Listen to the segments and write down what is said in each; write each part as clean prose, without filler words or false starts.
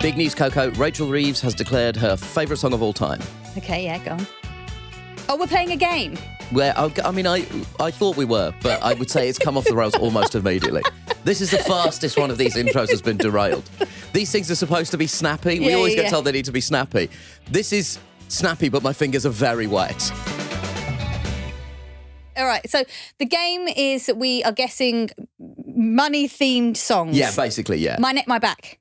Big news, Coco. Rachel Reeves has declared her favourite song of all time. Okay, yeah, go on. Oh, we're playing a game. Where I thought we were, but I would say it's come off the rails almost immediately. This is the fastest one of these intros has been derailed. These things are supposed to be snappy. We always get told they need to be snappy. This is snappy, but my fingers are very wet. All right, so the game is that we are guessing money-themed songs. Yeah, basically, yeah. My neck, my back.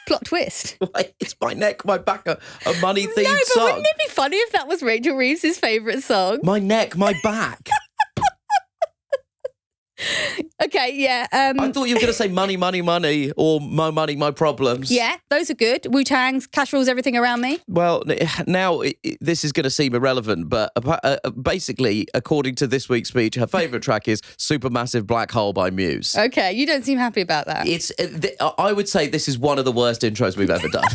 Plot twist. Wait, it's my neck, my back, a money-themed No, but song. wouldn't it be funny if that was Rachel Reeves' favourite song? My neck, my back. Okay, yeah. I thought you were going to say money, money, money, or my money, my problems. Yeah, those are good. Wu-Tang's, Cash Rules Everything Around Me. Well, now this is going to seem irrelevant, but basically, according to this week's speech, her favourite track is Supermassive Black Hole by Muse. Okay, you don't seem happy about that. I would say this is one of the worst intros we've ever done.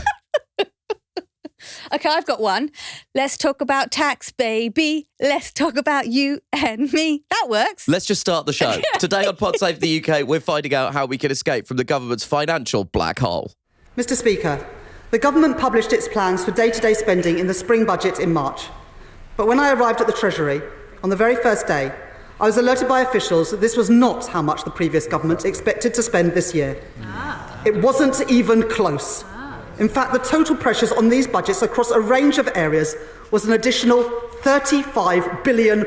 Okay, I've got one. Let's talk about tax, baby. Let's talk about you and me. That works. Let's just start the show. Today on Pod Save the UK, we're finding out how we can escape from the government's financial black hole. Mr. Speaker, the government published its plans for day-to-day spending in the spring budget in March. But when I arrived at the Treasury, on the very first day, I was alerted by officials that this was not how much the previous government expected to spend this year. It wasn't even close. In fact, the total pressures on these budgets across a range of areas was an additional £35 billion.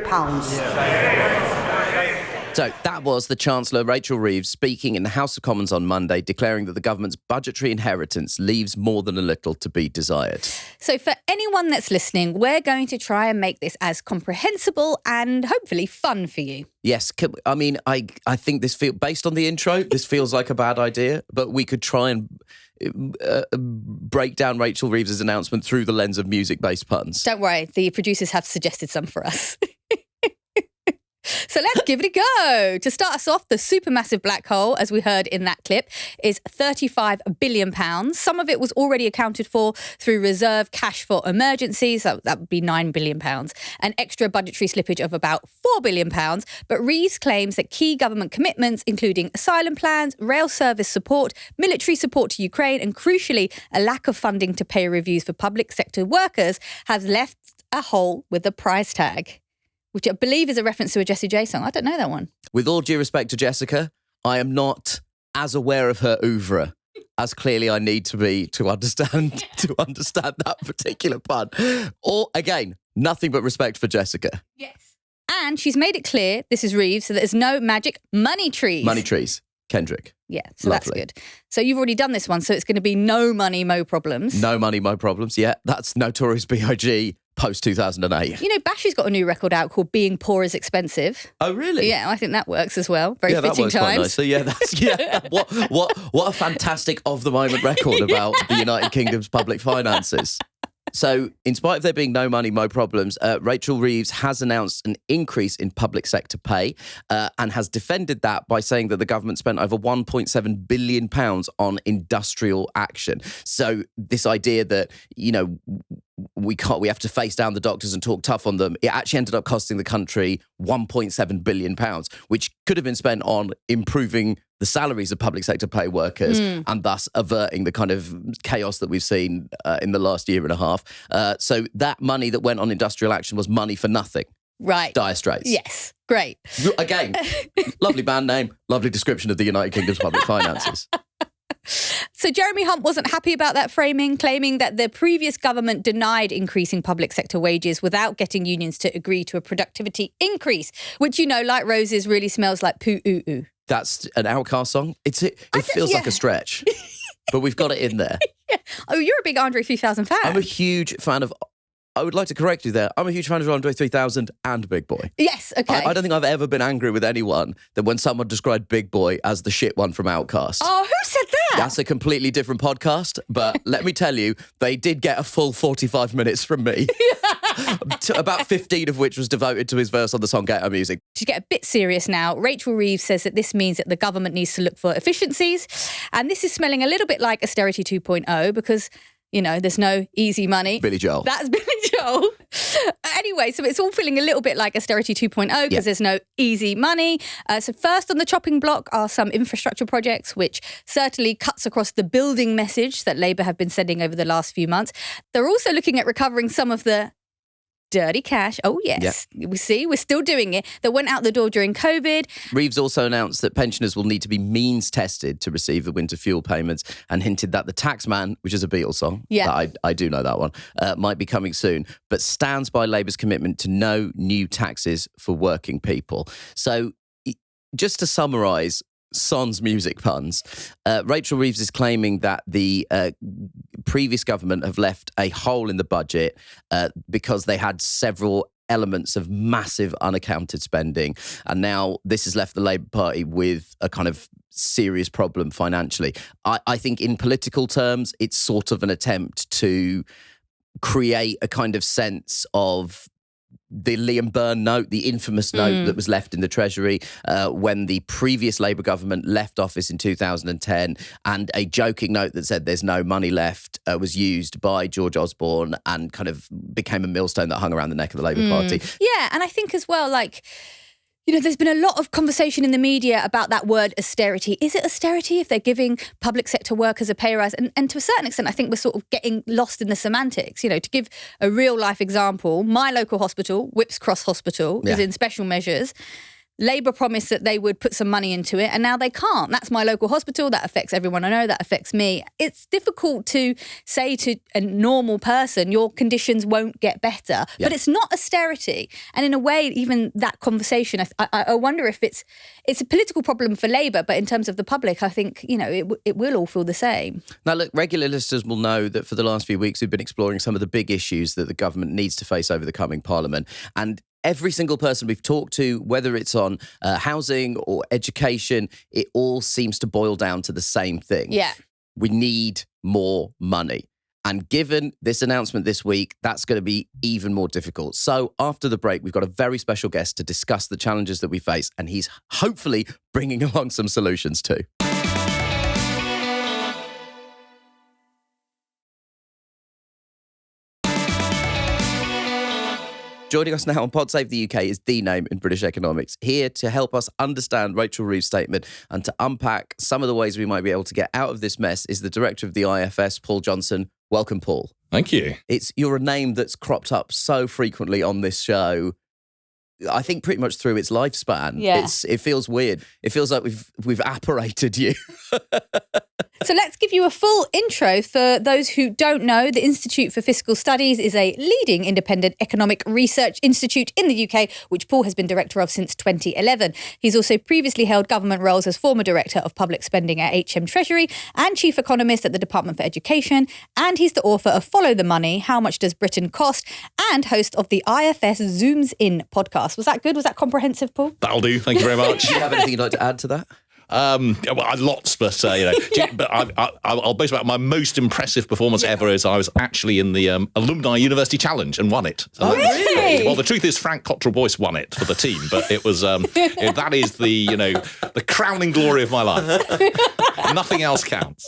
So that was the Chancellor Rachel Reeves speaking in the House of Commons on Monday, declaring that the government's budgetary inheritance leaves more than a little to be desired. So for anyone that's listening, we're going to try and make this as comprehensible and hopefully fun for you. Yes, I mean, I think based on the intro, this feels like a bad idea, but we could try and break down Rachel Reeves' announcement through the lens of music-based puns. Don't worry, the producers have suggested some for us. So let's give it a go. To start us off, the supermassive black hole, as we heard in that clip, is £35 billion. Some of it was already accounted for through reserve cash for emergencies. So that would be £9 billion. An extra budgetary slippage of about £4 billion. But Reeves claims that key government commitments, including asylum plans, rail service support, military support to Ukraine, and crucially, a lack of funding to pay reviews for public sector workers, has left a hole with a price tag, which I believe is a reference to a Jessie J song. I don't know that one. With all due respect to Jessica, I am not as aware of her oeuvre as clearly I need to be to understand that particular pun. Or, again, nothing but respect for Jessica. Yes. And she's made it clear, this is Reeves, so there's no magic money trees. Money trees. Kendrick. Yeah, so Lovely. That's good. So you've already done this one, so it's going to be no money, mo problems. No money, mo problems. Yeah, that's Notorious B.I.G. post-2008. You know, Bashy's got a new record out called Being Poor is Expensive. Oh, really? Yeah, I think that works as well. Very that fitting works times. quite nicely. Yeah, what a fantastic of-the-moment record about the United Kingdom's public finances. So, in spite of there being no money, no problems, Rachel Reeves has announced an increase in public sector pay and has defended that by saying that the government spent over £1.7 billion on industrial action. So, this idea that, you know, we have to face down the doctors and talk tough on them, it actually ended up costing the country £1.7 billion, which could have been spent on improving the salaries of public sector pay workers and thus averting the kind of chaos that we've seen in the last year and a half. So that money that went on industrial action was money for nothing. Right. Dire Straits. Yes. Great. Again, lovely band name, lovely description of the United Kingdom's public finances. So Jeremy Hunt wasn't happy about that framing, claiming that the previous government denied increasing public sector wages without getting unions to agree to a productivity increase, which, you know, like roses, really smells like poo-oo-oo. That's an Outcast song. It feels like a stretch, but we've got it in there. Yeah. Oh, you're a big Andre 3000 fan. I'm a huge fan of... I would like to correct you there. I'm a huge fan of Andre 3000 and Big Boy. Yes, okay. I don't think I've ever been angry with anyone that when someone described Big Boy as the shit one from Outkast. Oh, who said that? That's a completely different podcast, but let me tell you, they did get a full 45 minutes from me. About 15 of which was devoted to his verse on the song Ghetto Music. To get a bit serious now, Rachel Reeves says that this means that the government needs to look for efficiencies. And this is smelling a little bit like Austerity 2.0 because there's no easy money. Billy Joel. That's Billy Joel. Anyway, so it's all feeling a little bit like austerity 2.0 because there's no easy money. So first on the chopping block are some infrastructure projects, which certainly cuts across the building message that Labour have been sending over the last few months. They're also looking at recovering some of the dirty cash. Oh, yes. Yep. We're still doing it. That went out the door during COVID. Reeves also announced that pensioners will need to be means tested to receive the winter fuel payments and hinted that the Taxman, which is a Beatles song, I do know that one, might be coming soon, but stands by Labour's commitment to no new taxes for working people. So just to summarise, sans music puns, Rachel Reeves is claiming that the previous government have left a hole in the budget because they had several elements of massive unaccounted spending. And now this has left the Labour Party with a kind of serious problem financially. I think in political terms, it's sort of an attempt to create a kind of sense of the Liam Byrne note, the infamous note that was left in the Treasury when the previous Labour government left office in 2010, and a joking note that said there's no money left was used by George Osborne and kind of became a millstone that hung around the neck of the Labour Party. Yeah, and I think as well, there's been a lot of conversation in the media about that word austerity. Is it austerity if they're giving public sector workers a pay rise? And to a certain extent, I think we're sort of getting lost in the semantics. To give a real life example, my local hospital, Whipps Cross Hospital, is in special measures. Labour promised that they would put some money into it, and now they can't. That's my local hospital. That affects everyone I know. That affects me. It's difficult to say to a normal person, your conditions won't get better. But it's not austerity. And in a way, even that conversation, I wonder if it's a political problem for Labour, but in terms of the public, I think, it will all feel the same. Now, look, regular listeners will know that for the last few weeks, we've been exploring some of the big issues that the government needs to face over the coming Parliament. And every single person we've talked to, whether it's on housing or education, it all seems to boil down to the same thing. Yeah. We need more money. And given this announcement this week, that's going to be even more difficult. So after the break, we've got a very special guest to discuss the challenges that we face, and he's hopefully bringing along some solutions too. Joining us now on Pod Save the UK is the name in British economics, here to help us understand Rachel Reeves' statement and to unpack some of the ways we might be able to get out of this mess is the director of the IFS, Paul Johnson. Welcome, Paul. Thank you. You're a name that's cropped up so frequently on this show, I think pretty much through its lifespan. Yeah. It feels weird. It feels like we've apparated you. So let's give you a full intro. For those who don't know, the Institute for Fiscal Studies is a leading independent economic research institute in the UK, which Paul has been director of since 2011. He's also previously held government roles as former director of public spending at HM Treasury and chief economist at the Department for Education. And he's the author of Follow the Money, How Much Does Britain Cost? And host of the IFS Zooms In podcast. Was that good? Was that comprehensive, Paul? That'll do. Thank you very much. Do you have anything you'd like to add to that? Lots, but but I'll boast about my most impressive performance ever is I was actually in the Alumni University Challenge and won it. Oh, really? Well, the truth is Frank Cottrell-Boyce won it for the team, but it was that is the crowning glory of my life. Nothing else counts.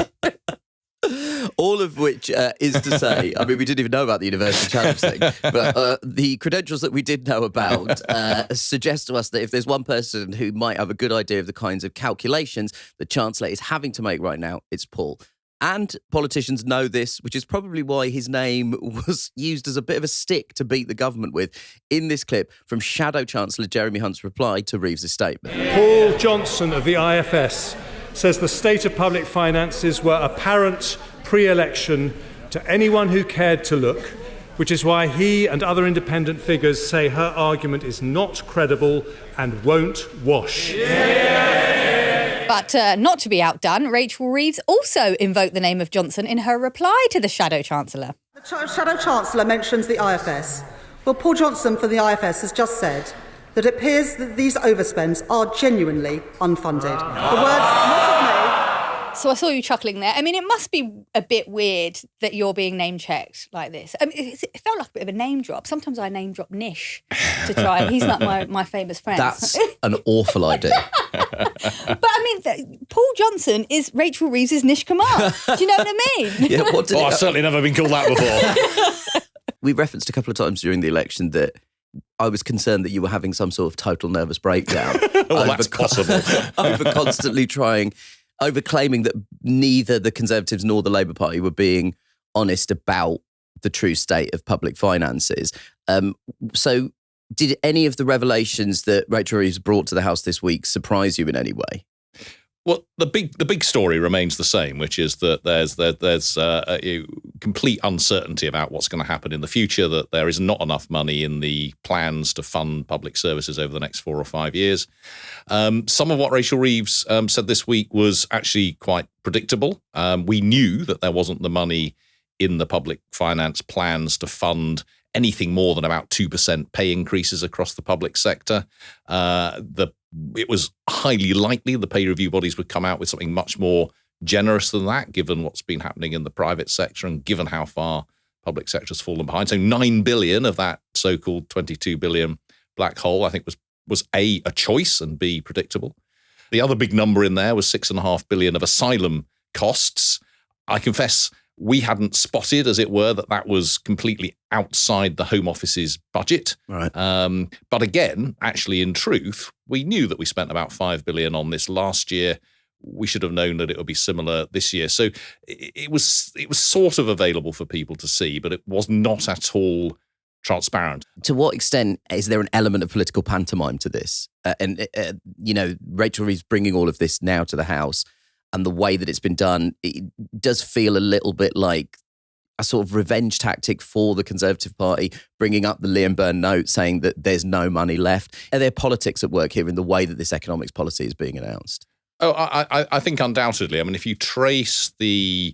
All of which is to say, I mean, we didn't even know about the University Challenge thing, but the credentials that we did know about suggest to us that if there's one person who might have a good idea of the kinds of calculations the Chancellor is having to make right now, it's Paul. And politicians know this, which is probably why his name was used as a bit of a stick to beat the government with in this clip from Shadow Chancellor Jeremy Hunt's reply to Reeves' statement. Paul Johnson of the IFS says the state of public finances were apparent pre-election to anyone who cared to look, which is why he and other independent figures say her argument is not credible and won't wash. Yeah. But not to be outdone, Rachel Reeves also invoked the name of Johnson in her reply to the Shadow Chancellor. The Shadow Chancellor mentions the IFS. Well, Paul Johnson from the IFS has just said that it appears that these overspends are genuinely unfunded. The words not of me. So I saw you chuckling there. I mean, it must be a bit weird that you're being name-checked like this. I mean, it felt like a bit of a name drop. Sometimes I name drop Nish to try. He's not my famous friend. That's an awful idea. But I mean, Paul Johnson is Rachel Reeves' Nish Kumar. Do you know what I mean? Yeah, what did I've certainly never been called that before. We referenced a couple of times during the election that I was concerned that you were having some sort of total nervous breakdown. Well, that's possible. over constantly claiming that neither the Conservatives nor the Labour Party were being honest about the true state of public finances. So did any of the revelations that Rachel Reeves brought to the House this week surprise you in any way? Well, the big story remains the same, which is that there's a complete uncertainty about what's going to happen in the future, that there is not enough money in the plans to fund public services over the next 4 or 5 years. Some of what Rachel Reeves said this week was actually quite predictable. We knew that there wasn't the money in the public finance plans to fund anything more than about 2% pay increases across the public sector. It was highly likely the pay review bodies would come out with something much more generous than that, given what's been happening in the private sector and given how far public sector has fallen behind. So 9 billion of that so-called 22 billion black hole, I think was A, a choice, and B, predictable. The other big number in there was 6.5 billion of asylum costs. I confess we hadn't spotted, as it were, that was completely outside the Home Office's budget. Right. But again, actually, in truth, we knew that we spent about 5 billion on this last year. We should have known that it would be similar this year. So it was sort of available for people to see, but it was not at all transparent. To what extent is there an element of political pantomime to this? Rachel Reeves bringing all of this now to the House, and the way that it's been done, it does feel a little bit like a sort of revenge tactic for the Conservative Party, bringing up the Liam Byrne note saying that there's no money left. Are there politics at work here in the way that this economics policy is being announced? Oh, I think undoubtedly. I mean, if you trace the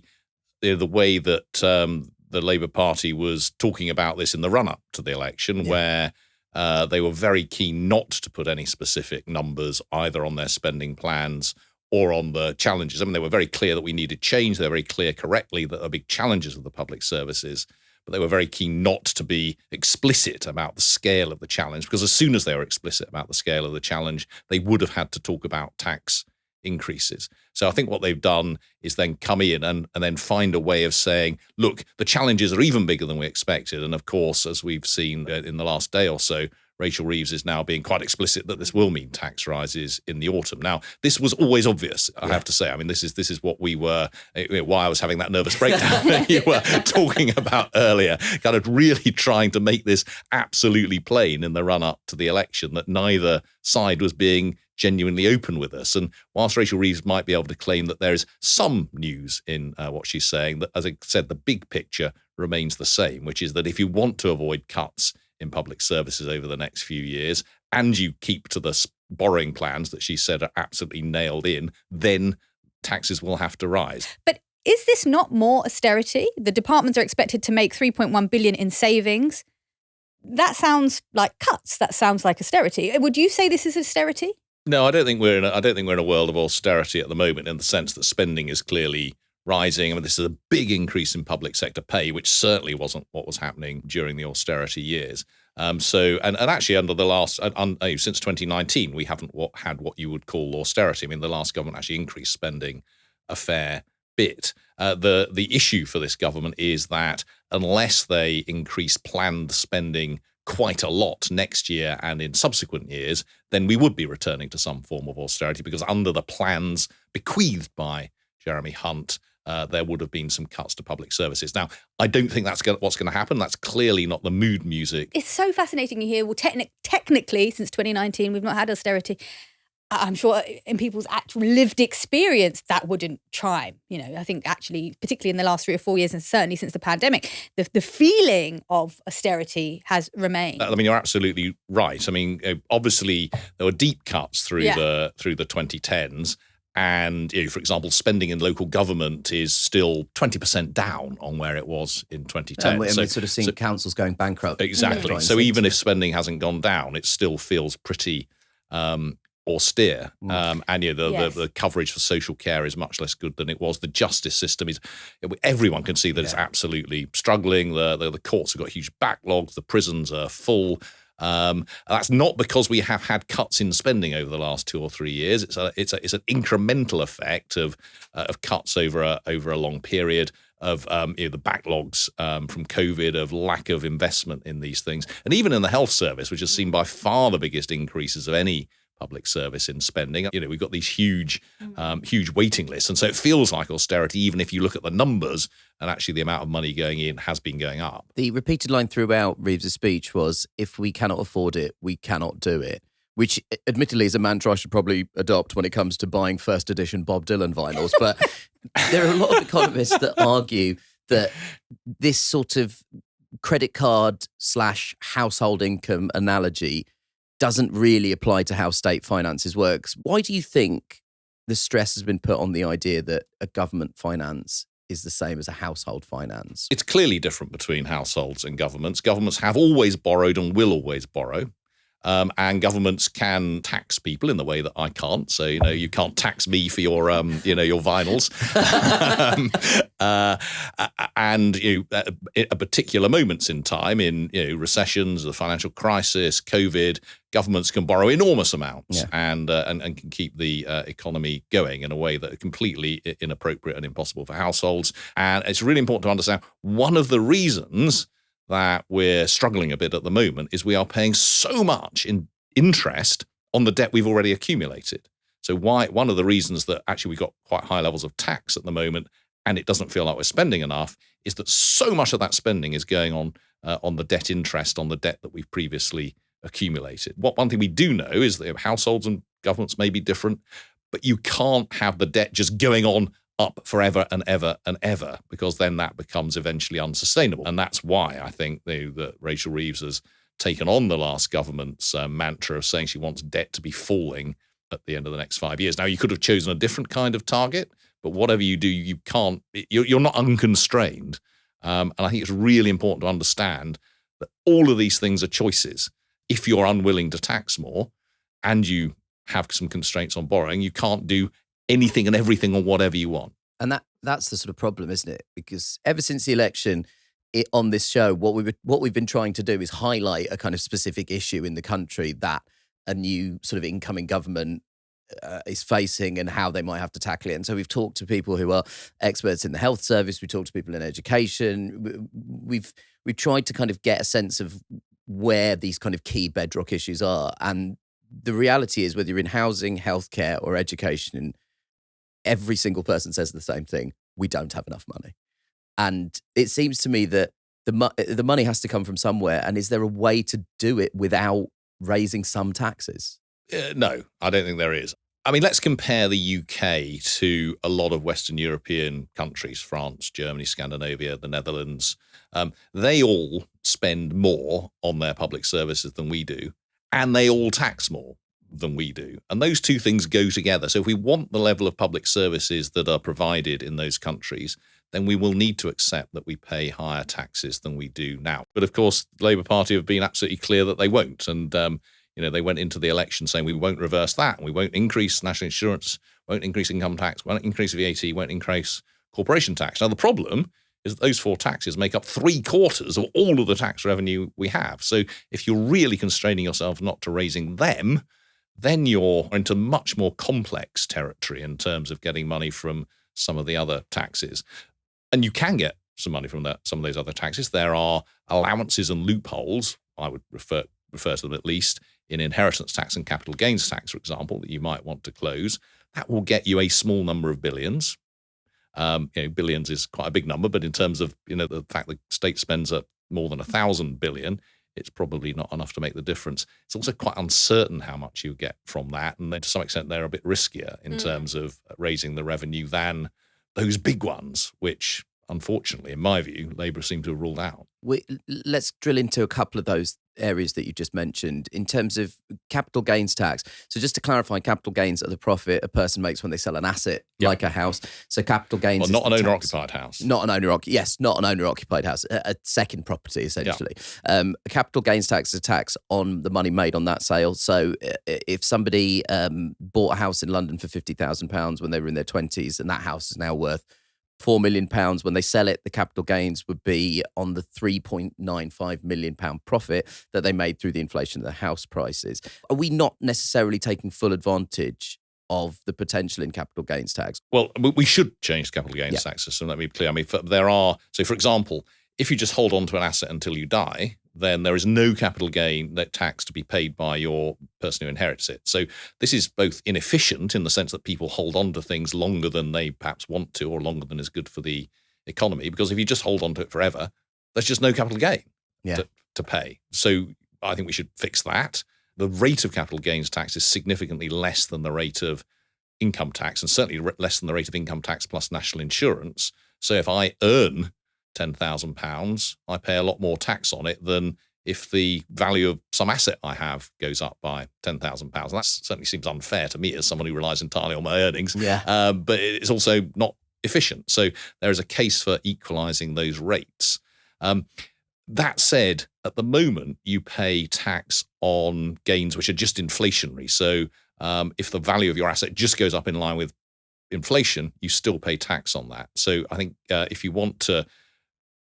way that the Labour Party was talking about this in the run-up to the election, where they were very keen not to put any specific numbers either on their spending plans or on the challenges. I mean, they were very clear that we needed change. They were very clear correctly that there are big challenges with the public services, but they were very keen not to be explicit about the scale of the challenge, because as soon as they were explicit about the scale of the challenge, they would have had to talk about tax increases. So I think what they've done is then come in and then find a way of saying, look, the challenges are even bigger than we expected. And of course, as we've seen in the last day or so, Rachel Reeves is now being quite explicit that this will mean tax rises in the autumn. Now, this was always obvious, I have to say. I mean, this is what we were, why I was having that nervous breakdown that you were talking about earlier, kind of really trying to make this absolutely plain in the run-up to the election, that neither side was being genuinely open with us. And whilst Rachel Reeves might be able to claim that there is some news in what she's saying, that, as I said, the big picture remains the same, which is that if you want to avoid cuts in public services over the next few years, and you keep to the borrowing plans that she said are absolutely nailed in, then taxes will have to rise. But is this not more austerity? The departments are expected to make 3.1 billion in savings. That sounds like cuts. That sounds like austerity. Would you say this is austerity? No, I don't think we're in a world of austerity at the moment, in the sense that spending is clearly rising. I mean, this is a big increase in public sector pay, which certainly wasn't what was happening during the austerity years. Actually, under the last since 2019, we haven't had what you would call austerity. I mean, the last government actually increased spending a fair bit. The issue for this government is that unless they increase planned spending quite a lot next year and in subsequent years, then we would be returning to some form of austerity, because under the plans bequeathed by Jeremy Hunt, there would have been some cuts to public services. Now, I don't think that's what's going to happen. That's clearly not the mood music. It's so fascinating to hear. Well, technically, since 2019, we've not had austerity. I'm sure in people's actual lived experience, that wouldn't chime. I think actually, particularly in the last 3 or 4 years, and certainly since the pandemic, the feeling of austerity has remained. I mean, you're absolutely right. I mean, obviously, there were deep cuts through the 2010s. And, for example, spending in local government is still 20% down on where it was in 2010. And we're sort of seeing councils going bankrupt. Exactly. So even if spending hasn't gone down, it still feels pretty austere. And Yes. the coverage for social care is much less good than it was. The justice system is, everyone can see that it's absolutely struggling. The courts have got huge backlogs. The prisons are full. That's not because we have had cuts in spending over the last 2 or 3 years. It's an incremental effect of cuts over a long period, of the backlogs from COVID, of lack of investment in these things, and even in the health service, which has seen by far the biggest increases of any public service in spending. We've got these huge waiting lists, and so it feels like austerity, even if you look at the numbers, and actually the amount of money going in has been going up. The repeated line throughout Reeves' speech was, if we cannot afford it, we cannot do it, which admittedly is a mantra I should probably adopt when it comes to buying first edition Bob Dylan vinyls. But there are a lot of economists that argue that this sort of credit card / household income analogy doesn't really apply to how state finances works. Why do you think the stress has been put on the idea that a government finance is the same as a household finance? It's clearly different between households and governments. Governments have always borrowed and will always borrow. And governments can tax people in the way that I can't. So, you can't tax me for your, your vinyls. And at particular moments in time, in recessions, the financial crisis, COVID, governments can borrow enormous amounts and can keep the economy going in a way that are completely inappropriate and impossible for households. And it's really important to understand one of the reasons that we're struggling a bit at the moment is we are paying so much in interest on the debt we've already accumulated. So one of the reasons that actually we've got quite high levels of tax at the moment and it doesn't feel like we're spending enough is that so much of that spending is going on the debt interest, on the debt that we've previously accumulated. One thing we do know is that households and governments may be different, but you can't have the debt just going on up forever and ever and ever, because then that becomes eventually unsustainable. And that's why I think that Rachel Reeves has taken on the last government's mantra of saying she wants debt to be falling at the end of the next 5 years. Now, you could have chosen a different kind of target, but whatever you do, you can't, you're not unconstrained. And I think it's really important to understand that all of these things are choices. If you're unwilling to tax more and you have some constraints on borrowing, you can't do anything and everything or whatever you want. And that's the sort of problem, isn't it? Because ever since the election, on this show, what we've been trying to do is highlight a kind of specific issue in the country that a new sort of incoming government is facing and how they might have to tackle it. And so we've talked to people who are experts in the health service. We talked to people in education. We've tried to kind of get a sense of where these kind of key bedrock issues are. And the reality is, whether you're in housing, healthcare, or education, every single person says the same thing: we don't have enough money. And it seems to me that the money has to come from somewhere. And is there a way to do it without raising some taxes? No, I don't think there is. I mean, let's compare the UK to a lot of Western European countries: France, Germany, Scandinavia, the Netherlands. They all spend more on their public services than we do, and they all tax more than we do. And those two things go together. So if we want the level of public services that are provided in those countries, then we will need to accept that we pay higher taxes than we do now. But of course, the Labour Party have been absolutely clear that they won't. And, they went into the election saying we won't reverse that. And we won't increase national insurance, won't increase income tax, won't increase VAT, won't increase corporation tax. Now, the problem is that those four taxes make up 3/4 of all of the tax revenue we have. So if you're really constraining yourself not to raising them, then you're into much more complex territory in terms of getting money from some of the other taxes. And you can get some money from some of those other taxes. There are allowances and loopholes, I would refer to them at least, in inheritance tax and capital gains tax, for example, that you might want to close. That will get you a small number of billions. Billions is quite a big number, but in terms of the fact that the state spends more than 1,000 billion, it's probably not enough to make the difference. It's also quite uncertain how much you get from that. And then to some extent, they're a bit riskier in terms of raising the revenue than those big ones, which, unfortunately, in my view, Labour seem to have ruled out. Let's drill into a couple of those areas that you just mentioned in terms of capital gains tax. So just to clarify, capital gains are the profit a person makes when they sell an asset, like a house. So capital gains, well, not an owner-occupied house. Not an owner-occupied house, a second property essentially. Capital gains tax is a tax on the money made on that sale. So if somebody bought a house in London for £50,000 when they were in their 20s, and that house is now worth £4 million, when they sell it, the capital gains would be on the £3.95 million profit that they made through the inflation of the house prices. Are we not necessarily taking full advantage of the potential in capital gains tax? Well, we should change the capital gains tax system. Let me be clear. I mean, for example, if you just hold on to an asset until you die, then there is no capital gain tax to be paid by your person who inherits it. So this is both inefficient in the sense that people hold on to things longer than they perhaps want to, or longer than is good for the economy, because if you just hold on to it forever, there's just no capital gain to pay. So I think we should fix that. The rate of capital gains tax is significantly less than the rate of income tax, and certainly less than the rate of income tax plus national insurance. So if I earn £10,000, I pay a lot more tax on it than if the value of some asset I have goes up by £10,000. That certainly seems unfair to me as someone who relies entirely on my earnings. But it's also not efficient. So there is a case for equalising those rates. That said, at the moment, you pay tax on gains which are just inflationary. So if the value of your asset just goes up in line with inflation, you still pay tax on that. So I think if you want to,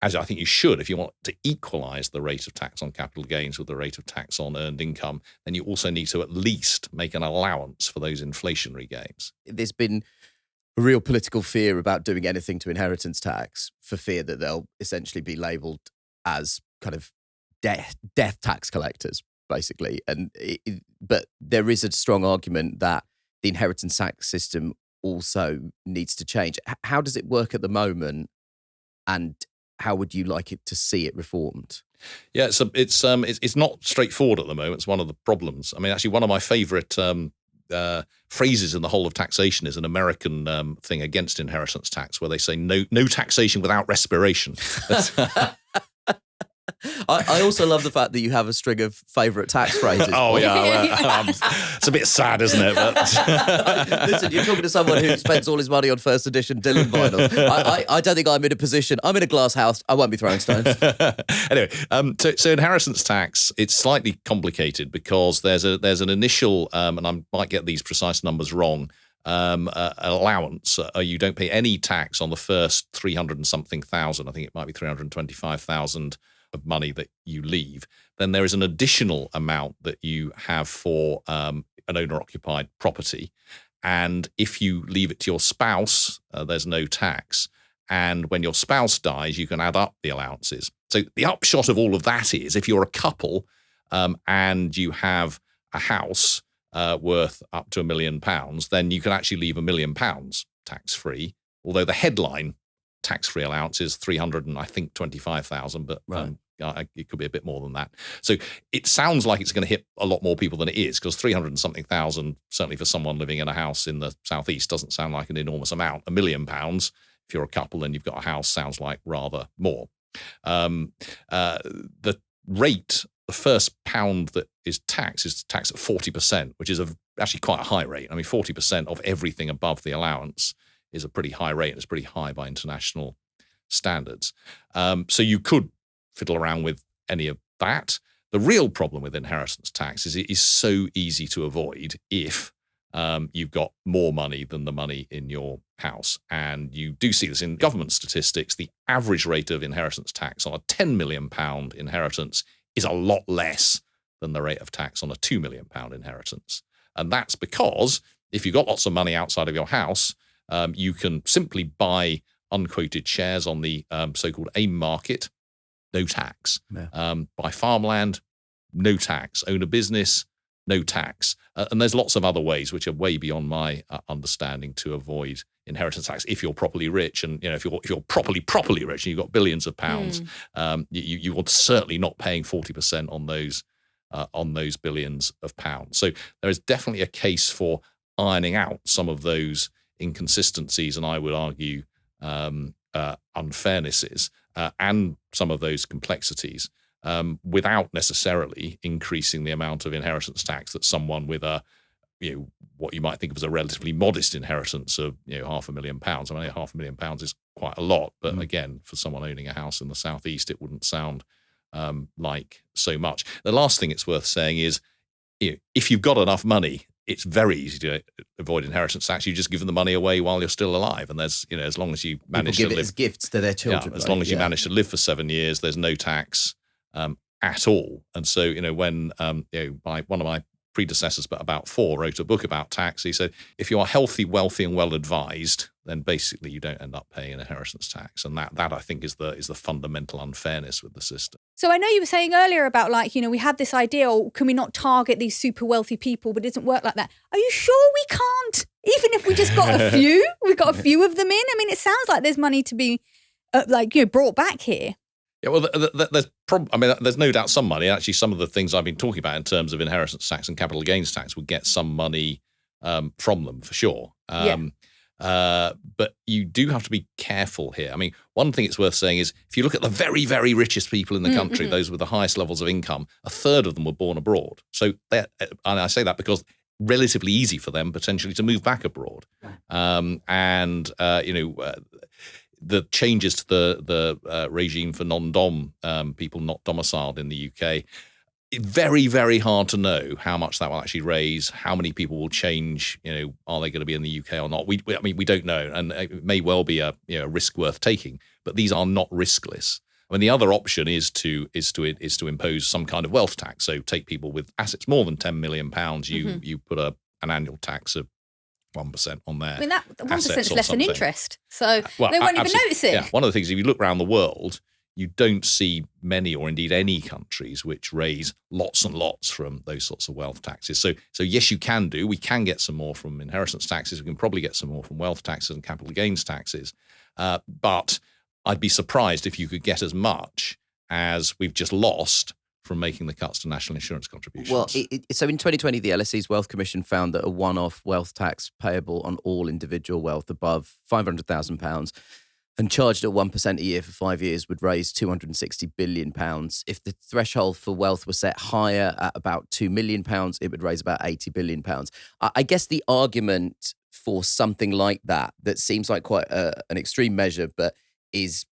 as I think you should, if you want to equalise the rate of tax on capital gains with the rate of tax on earned income, then you also need to at least make an allowance for those inflationary gains. There's been a real political fear about doing anything to inheritance tax for fear that they'll essentially be labelled as kind of death tax collectors, basically. But there is a strong argument that the inheritance tax system also needs to change. How does it work at the moment, and how would you like it to see it reformed? Yeah, it's not straightforward at the moment. It's one of the problems. I mean, actually, one of my favourite phrases in the whole of taxation is an American thing against inheritance tax, where they say no taxation without respiration. I also love the fact that you have a string of favourite tax phrases. Oh, yeah. It's a bit sad, isn't it? But listen, you're talking to someone who spends all his money on first edition Dylan vinyl. I don't think I'm in a position. I'm in a glass house. I won't be throwing stones. Anyway, so inheritance tax, it's slightly complicated because there's an initial, and I might get these precise numbers wrong, allowance. You don't pay any tax on the first 300 and something thousand. I think it might be 325,000 of money that you leave. Then there is an additional amount that you have for an owner-occupied property. And if you leave it to your spouse, there's no tax. And when your spouse dies, you can add up the allowances. So the upshot of all of that is if you're a couple and you have a house worth up to £1 million, then you can actually leave £1 million tax-free, although the headline tax-free allowance is 325,000, but it could be a bit more than that. So it sounds like it's going to hit a lot more people than it is, because 300 and something thousand, certainly for someone living in a house in the southeast, doesn't sound like an enormous amount. £1 million, if you're a couple and you've got a house, sounds like rather more. The rate, the first pound that is taxed at 40%, which is actually quite a high rate. I mean, 40% of everything above the allowance is a pretty high rate. It's pretty high by international standards. So you could fiddle around with any of that. The real problem with inheritance tax is it is so easy to avoid if you've got more money than the money in your house. And you do see this in government statistics. The average rate of inheritance tax on a £10 million inheritance is a lot less than the rate of tax on a £2 million inheritance. And that's because if you've got lots of money outside of your house, you can simply buy unquoted shares on the so-called AIM market, no tax. Yeah. Buy farmland, no tax. Own a business, no tax. And there's lots of other ways which are way beyond my understanding to avoid inheritance tax if you're properly rich. And if you're properly rich and you've got billions of pounds, you are certainly not paying 40% on those billions of pounds. So there is definitely a case for ironing out some of those inconsistencies, and I would argue unfairnesses, and some of those complexities. without necessarily increasing the amount of inheritance tax that someone with a, what you might think of as a relatively modest inheritance of, £500,000. I mean, £500,000 is quite a lot, but again, for someone owning a house in the southeast, it wouldn't sound like so much. The last thing it's worth saying is, if you've got enough money, it's very easy to avoid inheritance tax. You just give them the money away while you're still alive, and there's, as long as you manage People to give it live as gifts to their children. as long as you manage to live for 7 years, there's no tax at all. And so, when one of my predecessors, but about 4, wrote a book about tax, he said, if you are healthy, wealthy, and well advised, then basically you don't end up paying an inheritance tax. And that I think is the fundamental unfairness with the system. So I know you were saying earlier about we have this idea, can we not target these super wealthy people, but it doesn't work like that. Are you sure we can't? Even if we just got a few, we got a few of them in. I mean, it sounds like there's money to be brought back here. Yeah, well, there's no doubt some money. Actually, some of the things I've been talking about in terms of inheritance tax and capital gains tax would get some money from them for sure. But you do have to be careful here. I mean, one thing it's worth saying is if you look at the very, very richest people in the country, those with the highest levels of income, a third of them were born abroad. So, and I say that because relatively easy for them potentially to move back abroad. The changes to the regime for non-dom people not domiciled in the UK, very, very hard to know how much that will actually raise, how many people will change, are they going to be in the UK or not? We don't know, and it may well be a risk worth taking, but these are not riskless. I mean, the other option is to impose some kind of wealth tax. So take people with assets more than £10 million, you put an annual tax of 1% on there. I mean, that 1% is less than interest, so they won't even notice it. Yeah, one of the things, if you look around the world, you don't see many or indeed any countries which raise lots and lots from those sorts of wealth taxes. So yes, we can get some more from inheritance taxes. We can probably get some more from wealth taxes and capital gains taxes. But I'd be surprised if you could get as much as we've just lost from making the cuts to national insurance contributions. Well, so in 2020, the LSE's Wealth Commission found that a one-off wealth tax payable on all individual wealth above £500,000 and charged at 1% a year for 5 years would raise £260 billion. If the threshold for wealth was set higher at about £2 million, it would raise about £80 billion. I guess the argument for something like that seems like quite an extreme measure, but is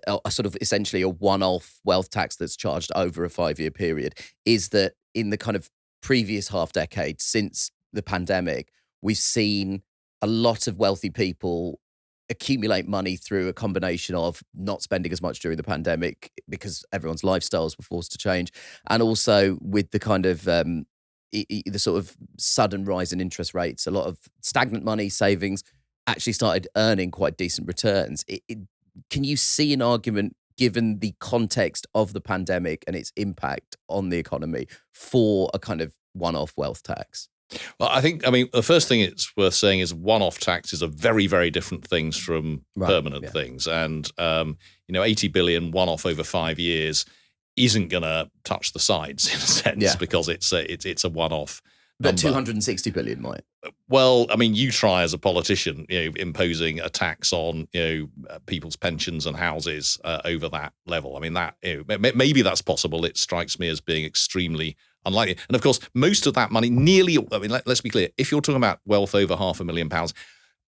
a sort of essentially a one-off wealth tax that's charged over a 5-year period, is that in the kind of previous half decade since the pandemic, we've seen a lot of wealthy people accumulate money through a combination of not spending as much during the pandemic because everyone's lifestyles were forced to change, and also with the kind of the sort of sudden rise in interest rates, a lot of stagnant money savings actually started earning quite decent returns. Can you see an argument, given the context of the pandemic and its impact on the economy, for a kind of one-off wealth tax? Well, the first thing it's worth saying is one-off taxes are very, very different things from permanent things. And, 80 billion one-off over 5 years isn't going to touch the sides in a sense because it's a one-off. But 260 billion might. Well, I mean, you try as a politician, imposing a tax on, people's pensions and houses over that level. I mean, that maybe that's possible. It strikes me as being extremely unlikely. And of course, most of that money, let's be clear. If you're talking about wealth over £500,000,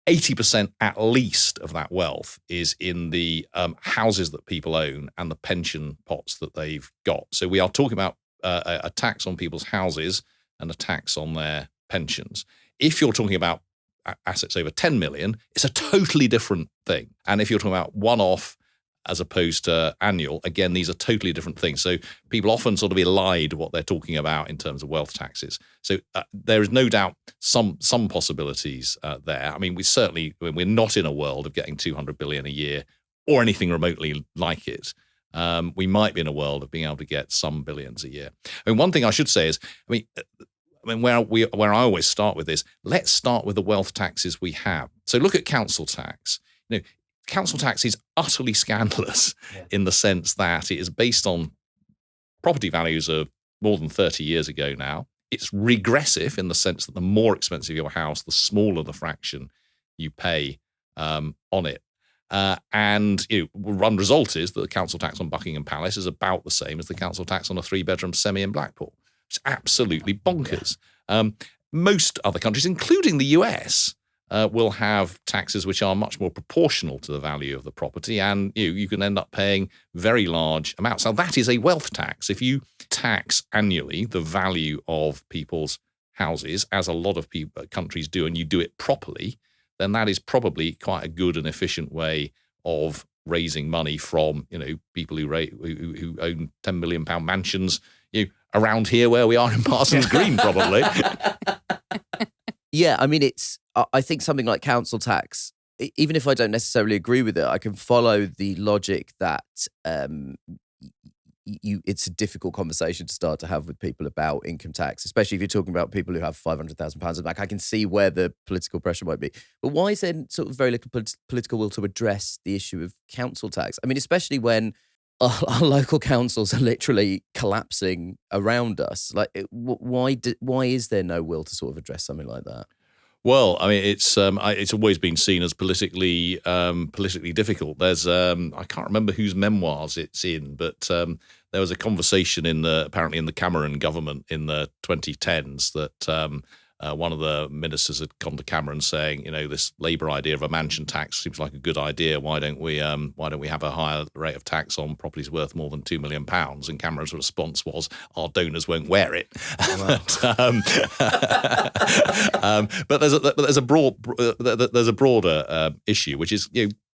80% at least of that wealth is in the houses that people own and the pension pots that they've got. So we are talking about a tax on people's houses and a tax on their pensions. If you're talking about assets over 10 million, it's a totally different thing. And if you're talking about one-off as opposed to annual, again, these are totally different things. So people often sort of elide what they're talking about in terms of wealth taxes. So there is no doubt some possibilities there. I mean, we're not in a world of getting 200 billion a year or anything remotely like it. We might be in a world of being able to get some billions a year. I mean, one thing I should say is, where I always start with this, let's start with the wealth taxes we have. So look at council tax. Council tax is utterly scandalous in the sense that it is based on property values of more than 30 years ago now. It's regressive in the sense that the more expensive your house, the smaller the fraction you pay on it. And one result is that the council tax on Buckingham Palace is about the same as the council tax on a 3-bedroom semi in Blackpool. It's absolutely bonkers. Most other countries, including the US, will have taxes which are much more proportional to the value of the property, and you can end up paying very large amounts. Now, that is a wealth tax. If you tax annually the value of people's houses, as a lot of countries do, and you do it properly, then that is probably quite a good and efficient way of raising money from people who own £10 million mansions around here where we are in Parsons Green, probably. Yeah, I mean, I think something like council tax, even if I don't necessarily agree with it, I can follow the logic that it's a difficult conversation to start to have with people about income tax, especially if you're talking about people who have £500,000 in the bank. I can see where the political pressure might be. But why is there sort of very little political will to address the issue of council tax? I mean, especially when our local councils are literally collapsing around us. Like, why is there no will to sort of address something like that? Well, I mean, it's always been seen as politically difficult. There's I can't remember whose memoirs it's in, but there was a conversation apparently in the Cameron government in the 2010s that one of the ministers had come to Cameron saying, this Labour idea of a mansion tax seems like a good idea. Why don't we have a higher rate of tax on properties worth more than £2 million? And Cameron's response was, our donors won't wear it. But there's a broader issue, which is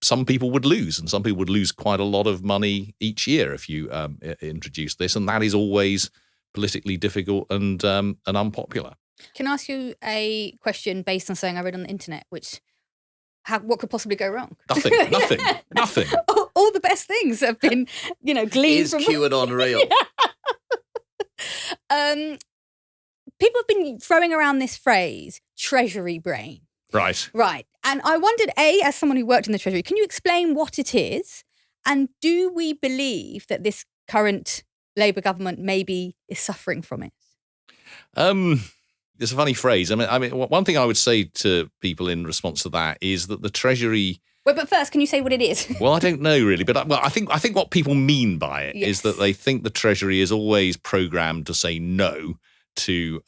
some people would lose, and some people would lose quite a lot of money each year if you introduce this, and that is always politically difficult and unpopular. Can I ask you a question based on something I read on the internet, what could possibly go wrong? Nothing. All the best things have been, gleaned Is from... QAnon real? People have been throwing around this phrase, Treasury Brain. Right. And I wondered, as someone who worked in the Treasury, can you explain what it is? And do we believe that this current Labour government maybe is suffering from it? It's a funny phrase. I mean, one thing I would say to people in response to that is that the Treasury. Wait, but first, can you say what it is? Well, I don't know really, but I think what people mean by it is that they think the Treasury is always programmed to say no to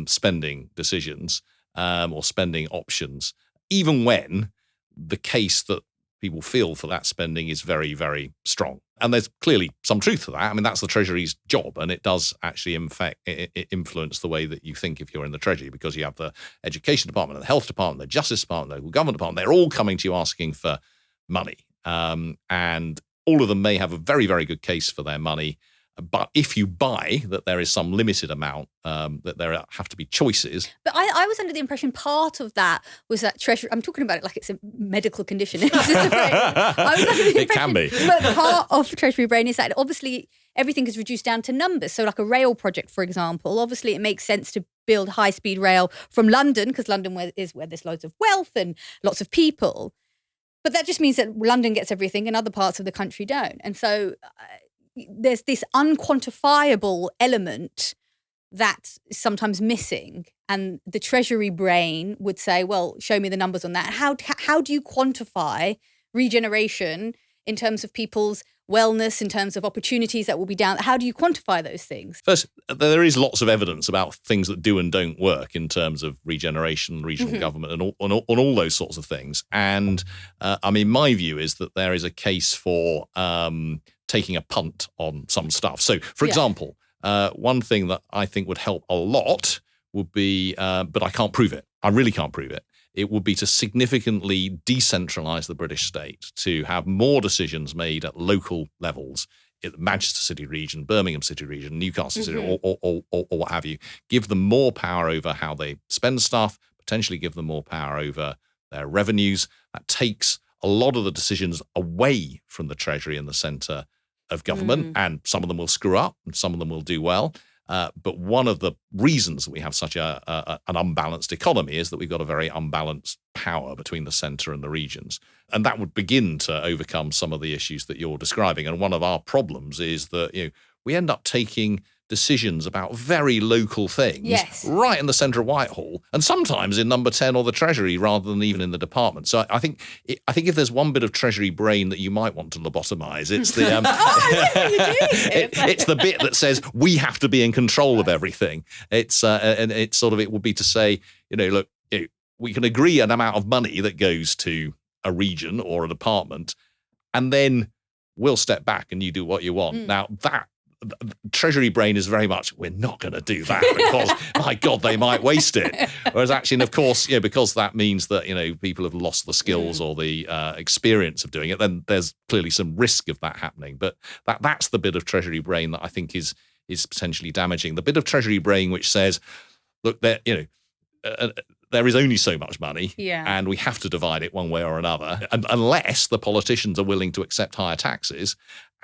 spending decisions or spending options, even when the case that people feel for that spending is very, very strong. And there's clearly some truth to that. I mean, that's the Treasury's job, and it does actually influence the way that you think if you're in the Treasury, because you have the Education Department, the Health Department, the Justice Department, the Local Government Department. They're all coming to you asking for money. And all of them may have a very, very good case for their money. But if you buy that there is some limited amount, that there have to be choices. But I was under the impression part of that was that Treasury, I'm talking about it like it's a medical condition. It's just a phrase. I was under the It can be. But part of Treasury Brain is that obviously everything is reduced down to numbers. So like a rail project, for example, obviously it makes sense to build high-speed rail from London, because London is where there's loads of wealth and lots of people. But that just means that London gets everything and other parts of the country don't. And so there's this unquantifiable element that's sometimes missing, and the Treasury Brain would say, well, show me the numbers on that. How do you quantify regeneration in terms of people's wellness, in terms of opportunities that will be down? How do you quantify those things? First, there is lots of evidence about things that do and don't work in terms of regeneration, regional government, and all those sorts of things. And I mean, my view is that there is a case for taking a punt on some stuff. So, for example, one thing that I think would help a lot would be, but I can't prove it. I really can't prove it. It would be to significantly decentralise the British state, to have more decisions made at local levels, in the Manchester City region, Birmingham City region, Newcastle City, or what have you. Give them more power over how they spend stuff, potentially give them more power over their revenues. That takes a lot of the decisions away from the Treasury and the centre of government, and some of them will screw up and some of them will do well. But one of the reasons that we have such an unbalanced economy is that we've got a very unbalanced power between the centre and the regions. And that would begin to overcome some of the issues that you're describing. And one of our problems is that we end up taking decisions about very local things Yes. right in the centre of Whitehall, and sometimes in number 10 or the Treasury rather than even in the department. So I think if there's one bit of Treasury brain that you might want to lobotomise, it's the it's the bit that says we have to be in control of everything. It's and it's sort of, it would be to say, look, we can agree an amount of money that goes to a region or a department, and then we'll step back and you do what you want. Now that Treasury brain is very much, we're not going to do that because, my God, they might waste it. Whereas actually, and of course, because that means that, people have lost the skills or the experience of doing it, then there's clearly some risk of that happening. But that's the bit of Treasury brain that I think is potentially damaging. The bit of Treasury brain which says, look, there is only so much money, and we have to divide it one way or another, and unless the politicians are willing to accept higher taxes.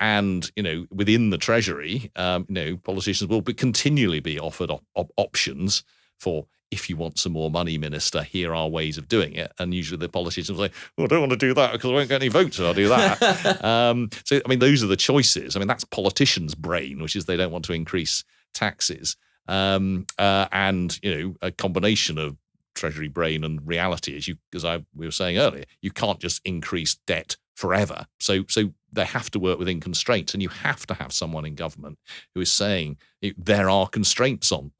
And, within the Treasury, politicians will continually be offered options for, if you want some more money, Minister, here are ways of doing it. And usually the politicians will say, I don't want to do that because I won't get any votes if I do that. So, those are the choices. that's politicians' brain, which is they don't want to increase taxes. And, a combination of Treasury brain and reality, as we were saying earlier, you can't just increase debt forever. So they have to work within constraints, and you have to have someone in government who is saying there are constraints on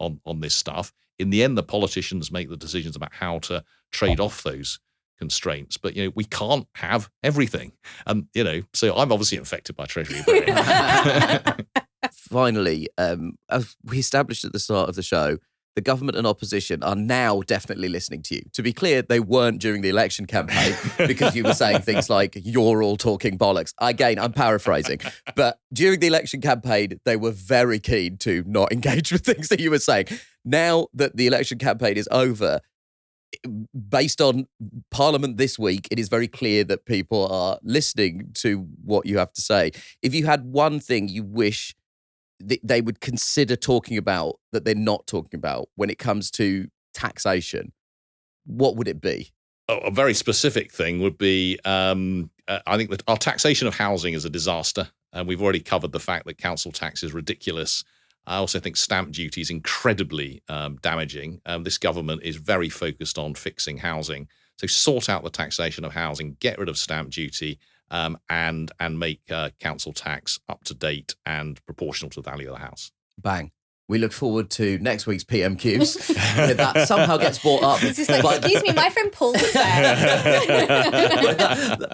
this stuff. In the end, the politicians make the decisions about how to trade off those constraints. But, we can't have everything. And, so I'm obviously infected by Treasury brain. Finally, as we established at the start of the show, the government and opposition are now definitely listening to you. To be clear, they weren't during the election campaign because you were saying things like, you're all talking bollocks. Again, I'm paraphrasing. But during the election campaign, they were very keen to not engage with things that you were saying. Now that the election campaign is over, based on Parliament this week, it is very clear that people are listening to what you have to say. If you had one thing you wish they would consider talking about that they're not talking about when it comes to taxation, what would it be? A very specific thing would be, I think that our taxation of housing is a disaster. And we've already covered the fact that council tax is ridiculous. I also think stamp duty is incredibly damaging. This government is very focused on fixing housing. So sort out the taxation of housing, get rid of stamp duty, and make council tax up to date and proportional to the value of the house. Bang. We look forward to next week's PMQs. That somehow gets brought up. It's just like, excuse me, my friend Paul was there.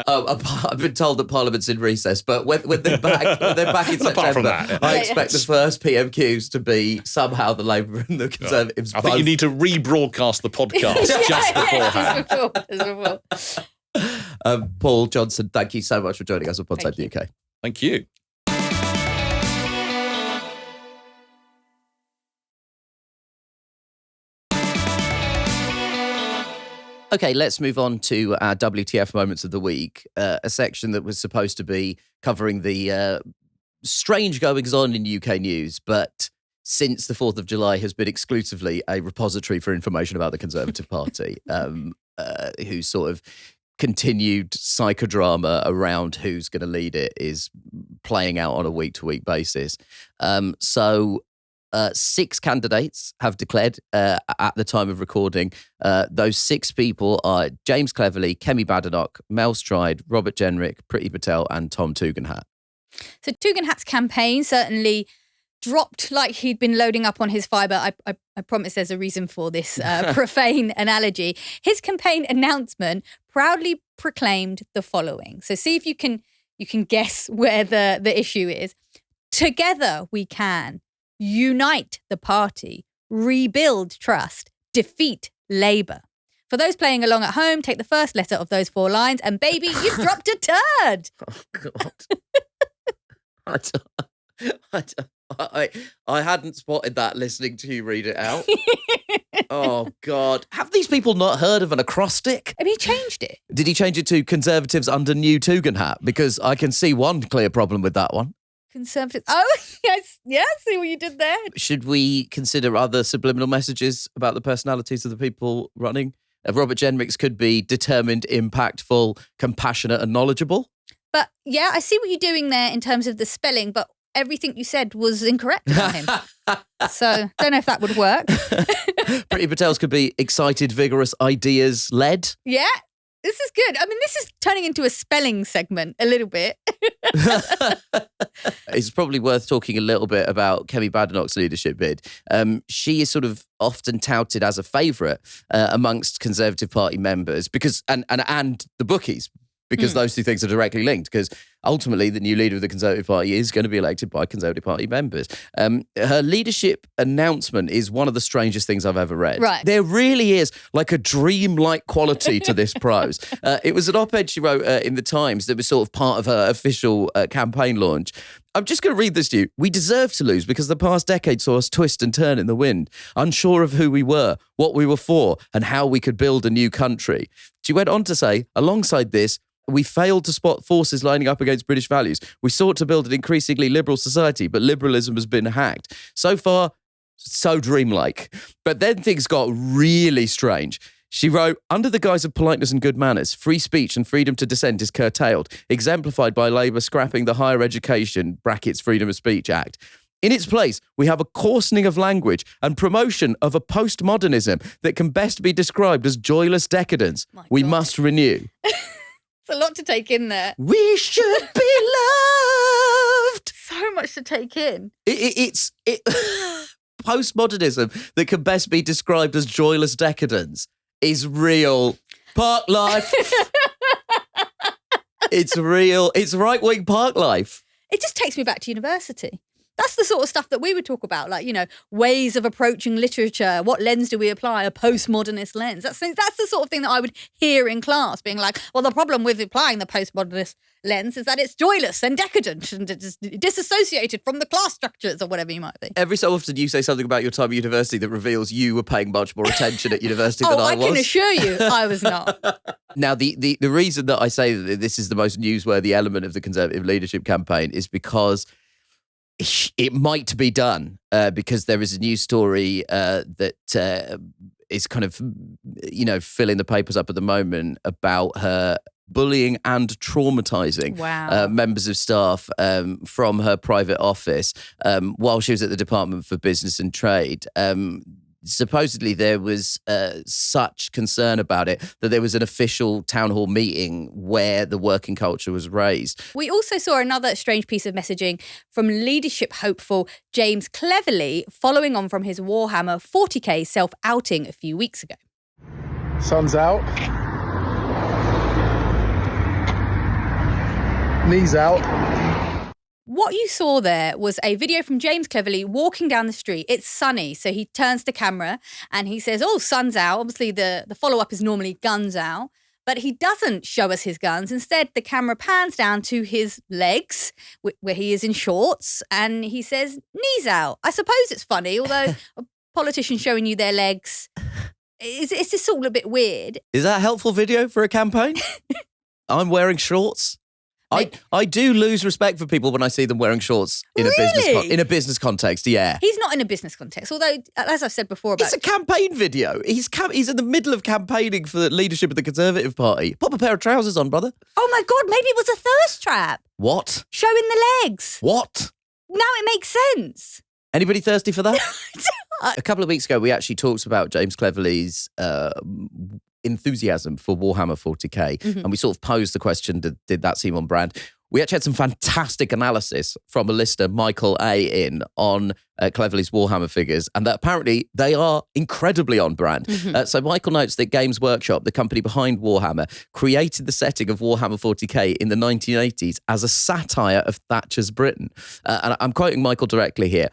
I've been told that Parliament's in recess, but when they're back in September, Apart from that, I expect the first PMQs to be somehow the Labour and the Conservatives. I think you need to rebroadcast the podcast just beforehand. Just before. Paul Johnson, thank you so much for joining us on Pod Save UK. Thank you. Okay, let's move on to our WTF Moments of the Week, a section that was supposed to be covering the strange goings-on in UK news, but since the 4th of July has been exclusively a repository for information about the Conservative Party, whose sort of continued psychodrama around who's going to lead it is playing out on a week-to-week basis. So 6 candidates have declared at the time of recording. Those 6 people are James Cleverly, Kemi Badenoch, Mel Stride, Robert Jenrick, Priti Patel and Tom Tugendhat. So Tugendhat's campaign certainly dropped like he'd been loading up on his fibre. I promise there's a reason for this profane analogy. His campaign announcement proudly proclaimed the following. So see if you can guess where the issue is. Together we can unite the party, rebuild trust, defeat Labour. For those playing along at home, take the first letter of those 4 lines and baby, you've dropped a turd. Oh, God. I hadn't spotted that listening to you read it out. Oh, God. Have these people not heard of an acrostic? I mean, he changed it. Did he change it to Conservatives under new Tugendhat? Because I can see one clear problem with that one. Conservatives. Oh, yes. Yeah, see what you did there. Should we consider other subliminal messages about the personalities of the people running? Robert Jenrick's could be determined, impactful, compassionate and knowledgeable. But yeah, I see what you're doing there in terms of the spelling, but everything you said was incorrect about him. So don't know if that would work. Priti Patel's could be excited, vigorous, ideas led. Yeah, this is good. I mean, this is turning into a spelling segment a little bit. It's probably worth talking a little bit about Kemi Badenoch's leadership bid. She is sort of often touted as a favourite amongst Conservative Party members because and the bookies, because those two things are directly linked, because ultimately the new leader of the Conservative Party is going to be elected by Conservative Party members. Her leadership announcement is one of the strangest things I've ever read. Right. There really is like a dream-like quality to this prose. It was an op-ed she wrote in The Times that was sort of part of her official campaign launch. I'm just going to read this to you. We deserve to lose because the past decade saw us twist and turn in the wind, unsure of who we were, what we were for, and how we could build a new country. She went on to say, alongside this, we failed to spot forces lining up against British values. We sought to build an increasingly liberal society, but liberalism has been hacked. So far, so dreamlike. But then things got really strange. She wrote, under the guise of politeness and good manners, free speech and freedom to dissent is curtailed, exemplified by Labour scrapping the Higher Education (Freedom of Speech) Act. In its place, we have a coarsening of language and promotion of a postmodernism that can best be described as joyless decadence. We must renew. It's a lot to take in there. We should be loved. So much to take in. It's postmodernism that can best be described as joyless decadence is real park life. It's real. It's right-wing park life. It just takes me back to university. That's the sort of stuff that we would talk about, like, ways of approaching literature. What lens do we apply? A postmodernist lens. That's the sort of thing that I would hear in class, being like, well, the problem with applying the postmodernist lens is that it's joyless and decadent and it's disassociated from the class structures or whatever you might think. Every so often you say something about your time at university that reveals you were paying much more attention at university than I was. I can assure you I was not. Now, the reason that I say that this is the most newsworthy element of the Conservative leadership campaign is because it might be done because there is a news story that is kind of, filling the papers up at the moment about her bullying and traumatizing members of staff from her private office while she was at the Department for Business and Trade. Supposedly there was such concern about it that there was an official town hall meeting where the working culture was raised. We also saw another strange piece of messaging from leadership hopeful James Cleverly, following on from his Warhammer 40k self-outing a few weeks ago. Sun's out. Knees out. What you saw there was a video from James Cleverly walking down the street. It's sunny, so he turns to camera and he says, oh, sun's out. Obviously, the follow-up is normally guns out, but he doesn't show us his guns. Instead, the camera pans down to his legs, where he is in shorts, and he says, knees out. I suppose it's funny, although a politician showing you their legs, it's just all a bit weird. Is that a helpful video for a campaign? I'm wearing shorts. I do lose respect for people when I see them wearing shorts in a business context. Yeah, he's not in a business context. Although, as I've said before, it's a campaign video. He's in the middle of campaigning for the leadership of the Conservative Party. Pop a pair of trousers on, brother. Oh my God, maybe it was a thirst trap. What? Showing the legs. What? Now it makes sense. Anybody thirsty for that? A couple of weeks ago, we actually talked about James Cleverly's enthusiasm for Warhammer 40k, and we sort of posed the question, did that seem on brand? We actually had some fantastic analysis from a listener, Michael A, on Cleverly's Warhammer figures, and that apparently they are incredibly on brand. So Michael notes that Games Workshop, the company behind Warhammer, created the setting of Warhammer 40k in the 1980s as a satire of Thatcher's Britain. And I'm quoting Michael directly here.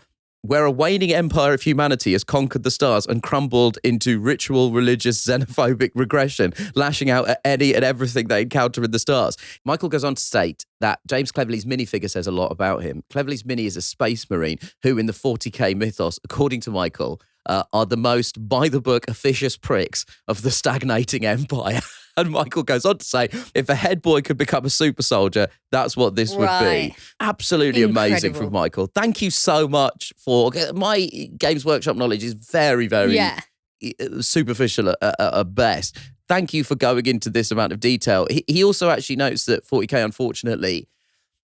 Where a waning empire of humanity has conquered the stars and crumbled into ritual, religious, xenophobic regression, lashing out at any and everything they encounter in the stars. Michael goes on to state that James Cleverly's minifigure says a lot about him. Cleverly's mini is a space marine who, in the 40k mythos, according to Michael, are the most by-the-book officious pricks of the stagnating empire. And Michael goes on to say, if a head boy could become a super soldier, that's what this would be. Absolutely amazing from Michael. Thank you so much for... My Games Workshop knowledge is very, very superficial at best. Thank you for going into this amount of detail. He also actually notes that 40k, unfortunately,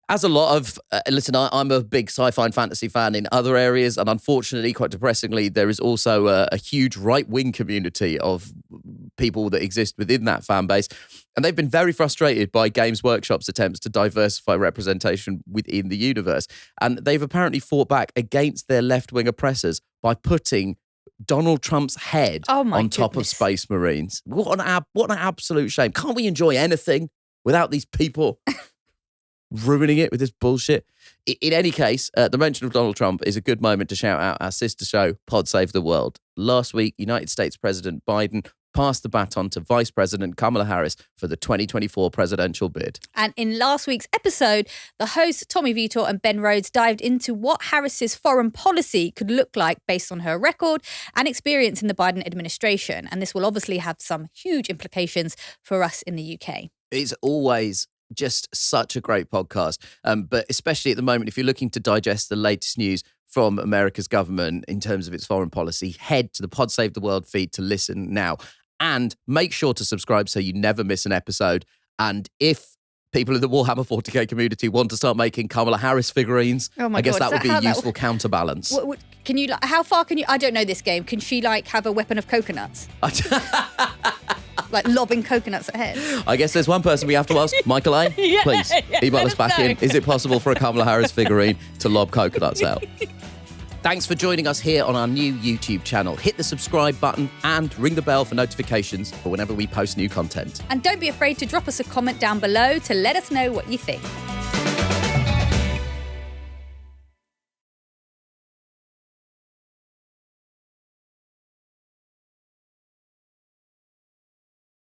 As a lot of, listen, I'm a big sci-fi and fantasy fan in other areas, and unfortunately, quite depressingly, there is also a huge right-wing community of people that exist within that fan base, and they've been very frustrated by Games Workshop's attempts to diversify representation within the universe, and they've apparently fought back against their left-wing oppressors by putting Donald Trump's head on top of Space Marines. What an absolute shame. Can't we enjoy anything without these people ruining it with this bullshit? In any case, the mention of Donald Trump is a good moment to shout out our sister show, Pod Save the World. Last week, United States President Biden passed the baton to Vice President Kamala Harris for the 2024 presidential bid. And in last week's episode, the hosts Tommy Vitor and Ben Rhodes dived into what Harris's foreign policy could look like based on her record and experience in the Biden administration. And this will obviously have some huge implications for us in the UK. It's always just such a great podcast. But especially at the moment, if you're looking to digest the latest news from America's government in terms of its foreign policy, head to the Pod Save the World feed to listen now. And make sure to subscribe so you never miss an episode. And if people in the Warhammer 40k community want to start making Kamala Harris figurines, I guess that would be a useful counterbalance. Can you, how far can you, I don't know this game, can she have a weapon of coconuts? Like lobbing coconuts at heads. I guess there's one person we have to ask. Michael A, please email us back in. Is it possible for a Kamala Harris figurine to lob coconuts out? Thanks for joining us here on our new YouTube channel. Hit the subscribe button and ring the bell for notifications for whenever we post new content. And don't be afraid to drop us a comment down below to let us know what you think.